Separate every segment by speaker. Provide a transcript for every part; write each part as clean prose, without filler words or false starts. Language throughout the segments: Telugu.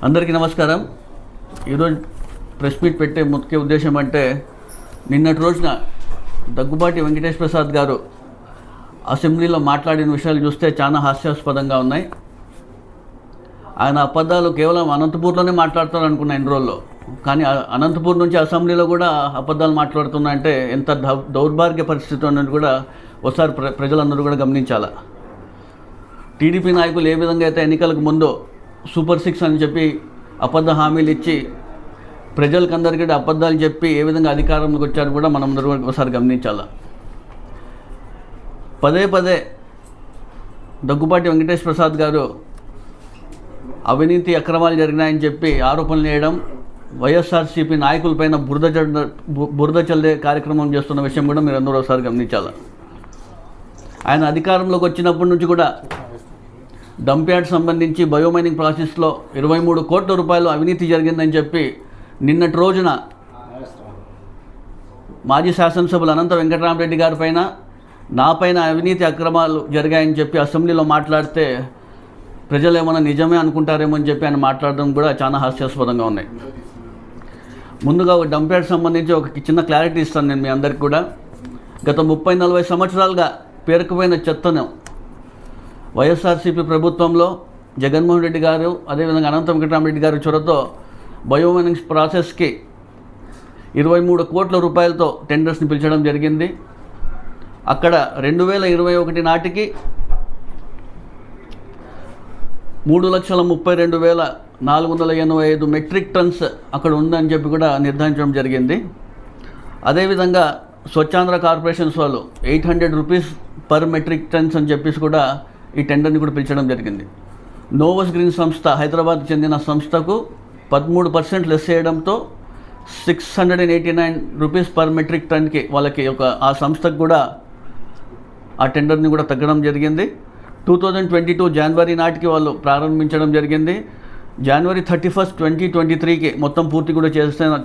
Speaker 1: అందరికీ నమస్కారం. ఈరోజు ప్రెస్ మీట్ పెట్టే ముఖ్య ఉద్దేశం అంటే నిన్నటి రోజున దగ్గుబాటి వెంకటేష్ ప్రసాద్ గారు అసెంబ్లీలో మాట్లాడిన విషయాలు చూస్తే చాలా హాస్యాస్పదంగా ఉన్నాయి. ఆయన అబద్ధాలు కేవలం అనంతపూర్లోనే మాట్లాడతారు అనుకున్న ఎన్ని రోజుల్లో, కానీ అనంతపూర్ నుంచి అసెంబ్లీలో కూడా అబద్ధాలు మాట్లాడుతున్నాయంటే ఎంత దౌర్భాగ్య పరిస్థితి ఉన్నది కూడా ఒకసారి ప్రజలందరూ కూడా గమనించాలి. టీడీపీ నాయకులు ఏ విధంగా అయితే ఎన్నికలకు ముందు సూపర్ 6 అని చెప్పి అబద్ధ హామీలు ఇచ్చి ప్రజలకందరికీ అబద్ధాలు చెప్పి ఏ విధంగా అధికారంలోకి వచ్చారు కూడా మనం అందరూ ఒకసారి గమనించాలి. పదే పదే దగ్గుబాటి వెంకటేష్ ప్రసాద్ గారు అవినీతి అక్రమాలు జరిగినాయని చెప్పి ఆరోపణలు చేయడం, వైఎస్ఆర్సీపీ నాయకులపైన బురద చల్లే కార్యక్రమం చేస్తున్న విషయం కూడా మీరు అందరూ ఒకసారి గమనించాలి. ఆయన అధికారంలోకి వచ్చినప్పటి నుంచి కూడా డంప్యార్డ్ సంబంధించి బయోమైనింగ్ ప్రాసెస్లో 23 కోట్ల రూపాయలు అవినీతి జరిగిందని చెప్పి నిన్నటి రోజున మాజీ శాసనసభ్యులు అనంత వెంకటరామరెడ్డి గారి పైన, నా పైన అవినీతి అక్రమాలు జరిగాయని చెప్పి అసెంబ్లీలో మాట్లాడితే ప్రజలు ఏమైనా నిజమే అనుకుంటారేమో అని చెప్పి ఆయన మాట్లాడడం కూడా చాలా హాస్యాస్పదంగా ఉన్నాయి. ముందుగా డంప్యార్డ్ సంబంధించి ఒక చిన్న క్లారిటీ ఇస్తాను నేను మీ అందరికీ కూడా. గత 30-40 సంవత్సరాలుగా పేరుకుపోయిన చెత్తను వైఎస్ఆర్సీపీ ప్రభుత్వంలో జగన్మోహన్ రెడ్డి గారు, అదేవిధంగా అనంత వెంకటరామరెడ్డి గారి చొరవతో బయోమైనింగ్స్ ప్రాసెస్కి 23 కోట్ల రూపాయలతో టెండర్స్ని పిలిచడం జరిగింది. అక్కడ 2021 నాటికి 3,32,485 మెట్రిక్ టన్స్ అక్కడ ఉందని చెప్పి కూడా నిర్ధారించడం జరిగింది. అదేవిధంగా స్వచ్ఛాంధ్ర కార్పొరేషన్స్ వాళ్ళు 800 రూపీస్ పర్ మెట్రిక్ టన్స్ అని చెప్పేసి కూడా ఈ టెండర్ని కూడా పిలిచడం జరిగింది. నోవస్ గ్రీన్ సంస్థ, హైదరాబాద్ చెందిన సంస్థకు 13% లెస్ చేయడంతో 689 రూపీస్ పర్ మెట్రిక్ టన్కి వాళ్ళకి ఆ సంస్థకు కూడా ఆ టెండర్ని కూడా తగ్గడం జరిగింది. 2022 జనవరి నాటికి వాళ్ళు ప్రారంభించడం జరిగింది. జనవరి 31, 2023కి మొత్తం పూర్తి కూడా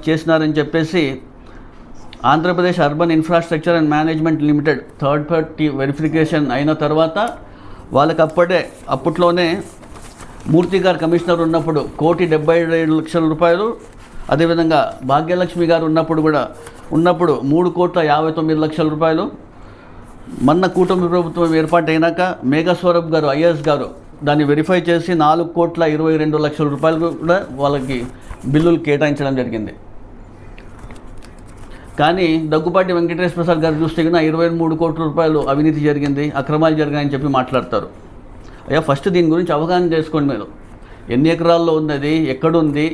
Speaker 1: చేసినారని చెప్పేసి Andhra Pradesh urban infrastructure and management limited third party verification అయిన తర్వాత వాళ్ళకి అప్పట్లోనే మూర్తి గారు కమిషనర్ ఉన్నప్పుడు 1,77,00,000 రూపాయలు, అదేవిధంగా భాగ్యలక్ష్మి గారు ఉన్నప్పుడు 3,59,00,000 రూపాయలు. మొన్న కూటమి ప్రభుత్వం ఏర్పాటు అయినాక మేఘస్వరూప్ గారు ఐఏఎస్ గారు దాన్ని వెరిఫై చేసి 4,22,00,000 రూపాయలు కూడా వాళ్ళకి బిల్లులు కేటాయించడం జరిగింది. కానీ దగ్గుబాటి వెంకటేష్ ప్రసాద్ గారు చూస్తే కన్నా 23 కోట్ల రూపాయలు అవినీతి జరిగింది, అక్రమాలు జరిగాయని చెప్పి మాట్లాడతారు. అయ్యా, ఫస్ట్ దీని గురించి అవగాహన చేసుకోండి. మీరు ఎన్ని ఎకరాల్లో ఉన్నది, ఎక్కడుంది,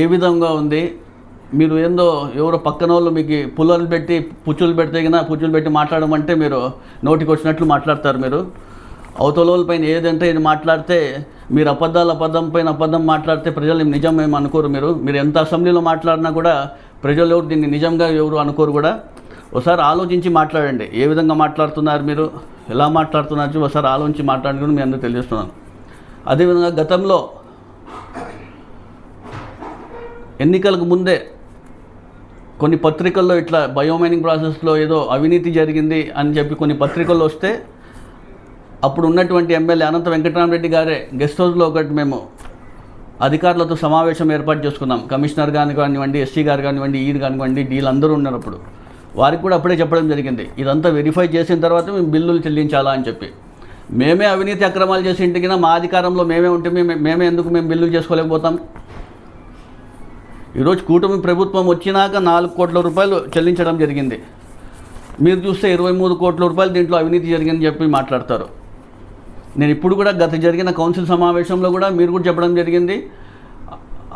Speaker 1: ఏ విధంగా ఉంది. మీరు ఏందో ఎవరో పక్కన వాళ్ళు మీకు పుల్లలు పెట్టి పుచ్చులు పెడితే కన్నా పుచ్చులు పెట్టి మాట్లాడమంటే మీరు నోటికి వచ్చినట్లు మాట్లాడతారు. మీరు అవతల పైన ఏదంటే ఇది మాట్లాడితే మీరు అబద్ధం పైన అబద్ధం మాట్లాడితే ప్రజలు నిజం ఏమి అనుకోరు. మీరు ఎంత అసెంబ్లీలో మాట్లాడినా కూడా ప్రజలు ఎవరు దీన్ని నిజంగా ఎవరు అనుకోరు కూడా. ఒకసారి ఆలోచించి మాట్లాడండి. ఏ విధంగా మాట్లాడుతున్నారు, మీరు ఎలా మాట్లాడుతున్నారు ఒకసారి ఆలోచించి మాట్లాడుకుని మీ అందరూ తెలియజేస్తున్నాను. అదేవిధంగా గతంలో ఎన్నికలకు ముందే కొన్ని పత్రికల్లో ఇట్లా బయోమైనింగ్ ప్రాసెస్లో ఏదో అవినీతి జరిగింది అని చెప్పి కొన్ని పత్రికల్లో వస్తే అప్పుడు ఉన్నటువంటి ఎమ్మెల్యే అనంత వెంకటరామరెడ్డి గారే గెస్ట్ హౌస్లో ఒకటి మేము అధికారులతో సమావేశం ఏర్పాటు చేసుకున్నాం. కమిషనర్ గారు కానివ్వండి, ఎస్సీ గారు కానివ్వండి, ఈరు కానివ్వండి, డీలు అందరూ ఉన్నారు. అప్పుడు వారికి కూడా అప్పుడే చెప్పడం జరిగింది, ఇదంతా వెరిఫై చేసిన తర్వాత మేము బిల్లులు చెల్లించాలా అని చెప్పి. మేమే అవినీతి అక్రమాలు చేసి ఇంటికి మా అధికారంలో మేమే ఉంటే మేమే ఎందుకు బిల్లులు చేసుకోలేకపోతాం? ఈరోజు కూటమి ప్రభుత్వం వచ్చినాక 4 కోట్ల రూపాయలు చెల్లించడం జరిగింది. మీరు చూస్తే 23 కోట్ల రూపాయలు దీంట్లో అవినీతి జరిగిందని చెప్పి మాట్లాడతారు. నేను ఇప్పుడు కూడా గత జరిగిన కౌన్సిల్ సమావేశంలో కూడా మీరు కూడా చెప్పడం జరిగింది,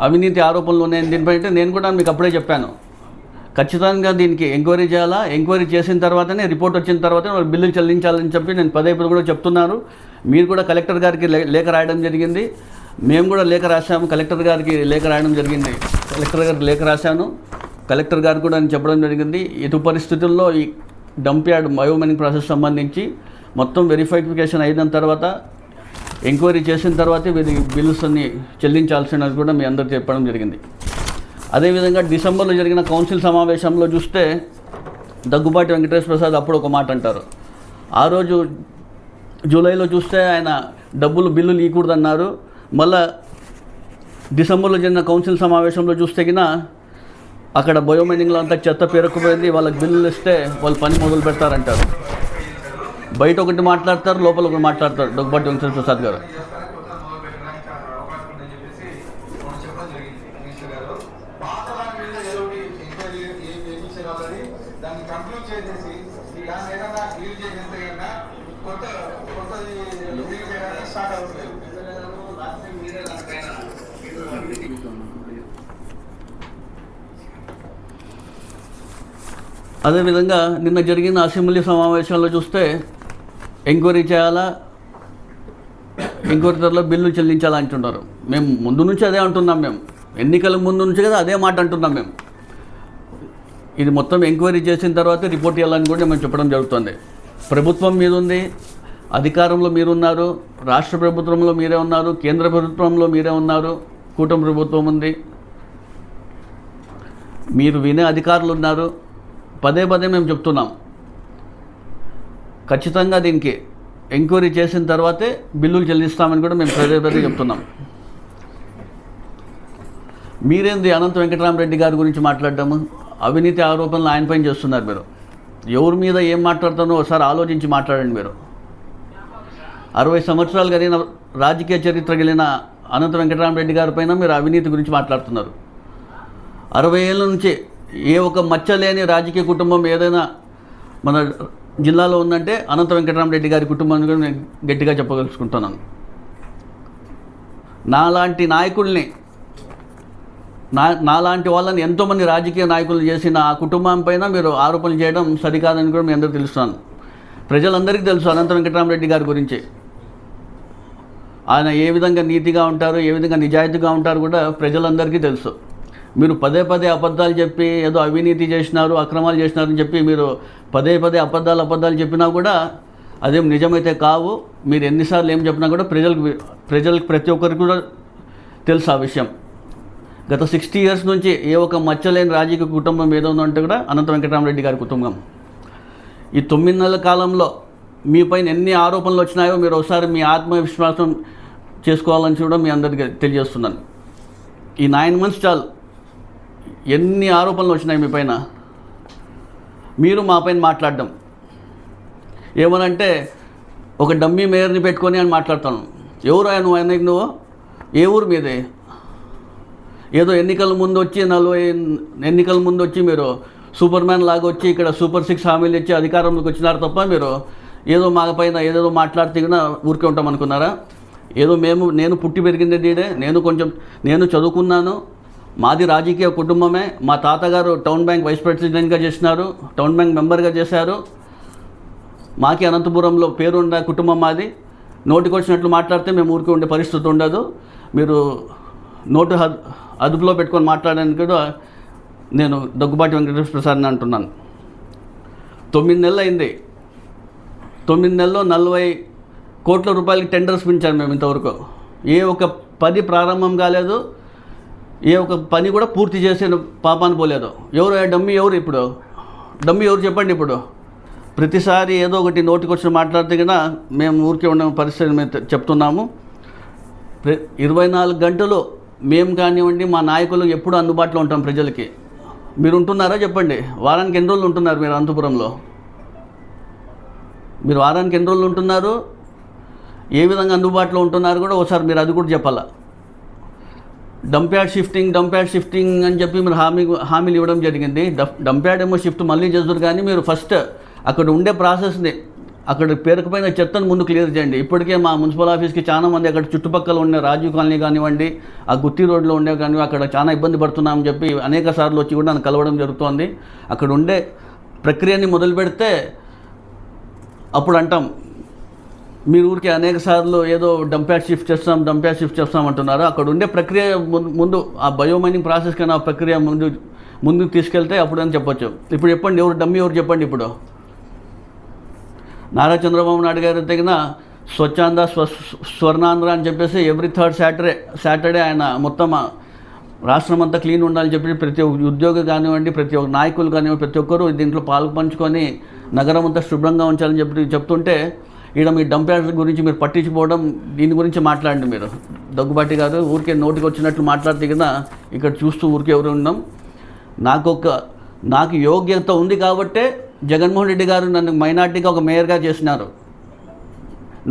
Speaker 1: అవినీతి ఆరోపణలు ఉన్నాయని. దీనిపై నేను కూడా మీకు అప్పుడే చెప్పాను, ఖచ్చితంగా దీనికి ఎంక్వైరీ చేయాలా, ఎంక్వైరీ చేసిన తర్వాతనే రిపోర్ట్ వచ్చిన తర్వాతనే వాళ్ళు బిల్లులు చెల్లించాలని చెప్పి నేను పదే కూడా చెప్తున్నారు. మీరు కూడా కలెక్టర్ గారికి లేఖ రాయడం జరిగింది, మేము కూడా లేఖ రాశాము, కలెక్టర్ గారికి లేఖ రాయడం జరిగింది. కలెక్టర్ గారికి లేఖ రాశాను, కలెక్టర్ గారు కూడా అని చెప్పడం జరిగింది. ఎటు పరిస్థితుల్లో ఈ డంప్యార్డ్ బయోమైనింగ్ ప్రాసెస్ సంబంధించి మొత్తం వెరిఫికేషన్ అయిన తర్వాత ఎంక్వైరీ చేసిన తర్వాతే వీరికి బిల్లుస్ అన్ని చెల్లించాల్సినది కూడా మీ అందరికీ చెప్పడం జరిగింది. అదేవిధంగా డిసెంబర్లో జరిగిన కౌన్సిల్ సమావేశంలో చూస్తే దగ్గుబాటి వెంకటేష్ ప్రసాద్ అప్పుడు ఒక మాట అంటారు. ఆ రోజు జూలైలో చూస్తే ఆయన బిల్లులు ఇవ్వకూడదన్నారు. మళ్ళా డిసెంబర్లో జరిగిన కౌన్సిల్ సమావేశంలో చూస్తే గిన అక్కడ బయోమైనింగ్లో అంతా చెత్త పేరుకుపోయింది, వాళ్ళకి బిల్లులు ఇస్తే వాళ్ళు పని మొదలు పెడతారంటారు. బయట ఒకటి మాట్లాడతారు, లోపల ఒకటి మాట్లాడతారు దగ్గుబాటి వెంకటేశ్వర ప్రసాద్ గారు. అదేవిధంగా నిన్న జరిగిన అసెంబ్లీ సమావేశాల్లో చూస్తే ఎంక్వైరీ చేయాలా, ఎంక్వైరీ త్వరలో బిల్లు చెల్లించాలా అంటున్నారు. మేము ముందు నుంచి అదే అంటున్నాం, మేము ఎన్నికల ముందు నుంచి కదా అదే మాట అంటున్నాం. మేము ఇది మొత్తం ఎంక్వైరీ చేసిన తర్వాత రిపోర్ట్ ఇవ్వాలని కూడా మేము చెప్పడం జరుగుతుంది. ప్రభుత్వం మీద ఉంది, అధికారంలో మీరున్నారు, రాష్ట్ర ప్రభుత్వంలో మీరే ఉన్నారు, కేంద్ర ప్రభుత్వంలో మీరే ఉన్నారు, కూటమి ప్రభుత్వం ఉంది, మీరు వినే అధికారులు ఉన్నారు. పదే పదే మేము చెప్తున్నాం, ఖచ్చితంగా దీనికి ఎంక్వైరీ చేసిన తర్వాతే బిల్లులు చెల్లిస్తామని కూడా మేము పదే పదే చెప్తున్నాం. మీరేంది అనంత వెంకటరామరెడ్డి గారి గురించి మాట్లాడటము, అవినీతి ఆరోపణలు ఆయన పైన చేస్తున్నారు. మీరు ఎవరి మీద ఏం మాట్లాడుతానో ఒకసారి ఆలోచించి మాట్లాడండి. మీరు 60 సంవత్సరాలు కలిగిన రాజకీయ చరిత్ర కలిగిన అనంత వెంకటరామరెడ్డి గారి పైన మీరు అవినీతి గురించి మాట్లాడుతున్నారు. 60 ఏళ్ళ నుంచి ఏ ఒక మచ్చ లేని రాజకీయ కుటుంబం ఏదైనా మన జిల్లాలో ఉందంటే అనంత వెంకటరామరెడ్డి గారి కుటుంబాన్ని కూడా నేను గట్టిగా చెప్పదలుచుకుంటున్నాను. నాలాంటి నాయకుల్ని నాలాంటి వాళ్ళని ఎంతోమంది రాజకీయ నాయకులు చేసిన ఆ కుటుంబం పైన మీరు ఆరోపణలు చేయడం సరికాదని కూడా మీ అందరూ తెలుస్తున్నాను. ప్రజలందరికీ తెలుసు అనంత వెంకటరామరెడ్డి గారి గురించి. ఆయన ఏ విధంగా నీతిగా ఉంటారు, ఏ విధంగా నిజాయితీగా ఉంటారు కూడా ప్రజలందరికీ తెలుసు. మీరు పదే పదే అబద్ధాలు చెప్పి ఏదో అవినీతి చేసినారు, అక్రమాలు చేసినారని చెప్పి మీరు పదే పదే అబద్ధాలు చెప్పినా కూడా అదేం నిజమైతే కావు. మీరు ఎన్నిసార్లు ఏం చెప్పినా కూడా ప్రజలకు ప్రతి ఒక్కరికి కూడా తెలుసు ఆ విషయం. గత 60 years నుంచి ఏ ఒక మచ్చలేని రాజకీయ కుటుంబం ఏదో ఉందంటే కూడా అనంత వెంకటరామరెడ్డి గారి కుటుంబం. ఈ 9 నెలల కాలంలో మీ పైన ఎన్ని ఆరోపణలు వచ్చినాయో మీరు ఒకసారి మీ ఆత్మవిశ్వాసం చేసుకోవాలని కూడా మీ అందరికీ తెలియజేస్తున్నాను. ఈ 9 months చాలు, ఎన్ని ఆరోపణలు వచ్చినాయి మీ పైన. మీరు మా పైన మాట్లాడడం ఏమనంటే ఒక డమ్మీ మేయర్ని పెట్టుకొని అని మాట్లాడతాను. ఎవరు ఆయన నువ్వు ఏ ఊరు మీదే? ఏదో ఎన్నికల ముందు వచ్చి మీరు సూపర్ మ్యాన్ లాగా వచ్చి ఇక్కడ Super 6 హామీలు ఇచ్చి అధికారంలోకి వచ్చినారు తప్ప మీరు ఏదో మా పైన ఏదేదో మాట్లాడితే కూడా ఊరికే ఉంటాం అనుకున్నారా? ఏదో నేను పుట్టి పెరిగింది డీడే, నేను చదువుకున్నాను, మాది రాజకీయ కుటుంబమే. మా తాతగారు టౌన్ బ్యాంక్ వైస్ ప్రెసిడెంట్గా చేసినారు, టౌన్ బ్యాంక్ మెంబర్గా చేశారు. మాకి అనంతపురంలో పేరున్న కుటుంబం మాది. నోటికి వచ్చినట్లు మాట్లాడితే మేము ఊరికి ఉండే పరిస్థితి ఉండదు. మీరు నోటు అదుపులో పెట్టుకొని మాట్లాడడానికి కూడా నేను దగ్గుబాటి వెంకటేశ్వర ప్రసాద్ని అంటున్నాను. 9 నెలలు అయింది. 9 నెలల్లో 40 కోట్ల రూపాయలకి టెండర్స్ పిలిచాను మేము. ఇంతవరకు ఏ ఒక పని ప్రారంభం కాలేదు, ఏ ఒక పని కూడా పూర్తి చేసిన పాపాన్ని పోలేదు. డమ్మీ ఎవరు చెప్పండి. ఇప్పుడు ప్రతిసారి ఏదో ఒకటి నోటికి వచ్చి మాట్లాడితే కన్నా మేము ఊరికే ఉన్న పరిస్థితి మేము చెప్తున్నాము. 24 గంటలు మేము కానివ్వండి, మా నాయకులు ఎప్పుడు అందుబాటులో ఉంటాం ప్రజలకి. మీరు ఉంటున్నారా చెప్పండి? వారానికి ఎన్ని రోజులు ఉంటున్నారు మీరు అనంతపురంలో? మీరు వారానికి ఎన్ని రోజులు ఉంటున్నారు, ఏ విధంగా అందుబాటులో ఉంటున్నారు కూడా ఒకసారి మీరు అది కూడా చెప్పాలా. డంప్ యార్డ్ షిఫ్టింగ్ అని చెప్పి మీరు హామీలు ఇవ్వడం జరిగింది. డంప్ యార్డ్ ఏమో షిఫ్ట్ మళ్ళీ చేస్తారు, కానీ మీరు ఫస్ట్ అక్కడ ఉండే ప్రాసెస్ని, అక్కడ పేరుకుపోయిన చెత్తను ముందు క్లియర్ చేయండి. ఇప్పటికే మా మున్సిపల్ ఆఫీస్కి చాలా మంది అక్కడ చుట్టుపక్కల ఉండే రాజీవ్ కాలనీ కానివ్వండి, ఆ గుత్తి రోడ్లో ఉండే కానివ్వండి, అక్కడ చాలా ఇబ్బంది పడుతున్నామని చెప్పి అనేక సార్లు వచ్చి కూడా నన్ను కలవడం జరుగుతోంది. అక్కడ ఉండే ప్రక్రియని మొదలు పెడితే అప్పుడు అంటాం మీరు ఊరికి అనేక సార్లు ఏదో డంప్ యార్డ్ షిఫ్ట్ చేస్తాం అంటున్నారు. అక్కడ ఉండే ప్రక్రియ ముందు ఆ బయోమైనింగ్ ప్రాసెస్ కన్నా ఆ ప్రక్రియ ముందుకు తీసుకెళ్తే అప్పుడు అని చెప్పొచ్చు. ఇప్పుడు చెప్పండి, ఎవరు చెప్పండి. ఇప్పుడు నారా చంద్రబాబు నాయుడు గారి తగిన స్వచ్ఛాంధ్ర స్వర్ణాంధ్ర అని చెప్పేసి ఎవ్రీ 3rd సాటర్డే ఆయన మొత్తం రాష్ట్రం అంతా క్లీన్ ఉండాలని చెప్పి ప్రతి ఒక్క ఉద్యోగి కానివ్వండి, ప్రతి ఒక్క నాయకులు కానివ్వండి, ప్రతి ఒక్కరూ దీంట్లో పాలు పంచుకొని నగరం అంతా శుభ్రంగా ఉంచాలని చెప్తుంటే ఈడ మీ డంప్ యార్డ్ గురించి మీరు పట్టించుకోవడం, దీని గురించి మాట్లాడండి. మీరు దగ్గుబాటి గారు ఊరికే నోటికి వచ్చినట్లు మాట్లాడితే కదా ఇక్కడ చూస్తూ ఊరికే ఎవరు ఉన్నాం. నాకు యోగ్యత ఉంది కాబట్టే జగన్మోహన్ రెడ్డి గారు నన్ను మైనార్టీగా ఒక మేయర్గా చేసినారు.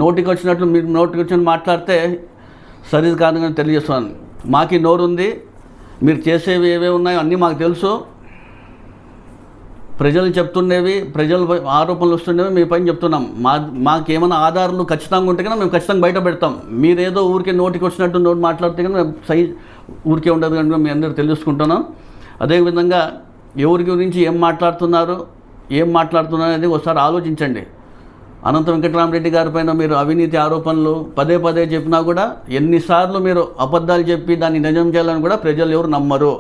Speaker 1: నోటికి వచ్చినట్లు మీరు నోటికి వచ్చినట్టు మాట్లాడితే సరిది కాదని తెలియజేస్తున్నాను. మాకు నోరు ఉంది, మీరు చేసేవి ఏవే ఉన్నాయో అన్నీ మాకు తెలుసు. ప్రజలు చెప్తుండేవి, ప్రజలు ఆరోపణలు వస్తుండేవి మీ పైన చెప్తున్నాం. మాకేమైనా ఆధారాలు ఖచ్చితంగా ఉంటే కన్నా మేము ఖచ్చితంగా బయట పెడతాం. మీరేదో ఊరికే నోటికి వచ్చినట్టు నోటి మాట్లాడితే కన్నా మేము ఊరికే ఉండదు కనుక మీ అందరూ తెలుసుకుంటున్నాం. అదేవిధంగా ఎవరి గురించి ఏం మాట్లాడుతున్నారు అనేది ఒకసారి ఆలోచించండి. అనంత వెంకటరామరెడ్డి గారి పైన మీరు అవినీతి ఆరోపణలు పదే పదే చెప్పినా కూడా, ఎన్నిసార్లు మీరు అబద్ధాలు చెప్పి దాన్ని నిజం చేయాలని కూడా ప్రజలు ఎవరు నమ్మరు.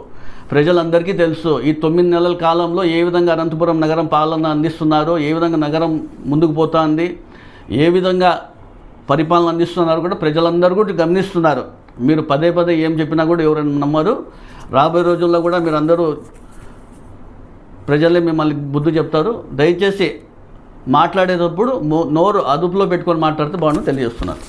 Speaker 1: ప్రజలందరికీ తెలుసు ఈ 9 నెలల కాలంలో ఏ విధంగా అనంతపురం నగరం పాలన అందిస్తున్నారో, ఏ విధంగా నగరం ముందుకు పోతుంది, ఏ విధంగా పరిపాలన అందిస్తున్నారో కూడా ప్రజలందరూ కూడా గమనిస్తున్నారు. మీరు పదే పదే ఏం చెప్పినా కూడా ఎవరైనా నమ్మరు. రాబోయే రోజుల్లో కూడా మీరు అందరూ ప్రజలే మిమ్మల్ని బుద్ధి చెప్తారు. దయచేసి మాట్లాడేటప్పుడు నోరు అదుపులో పెట్టుకొని మాట్లాడితే బాగుంటుంది తెలియజేస్తున్నారు.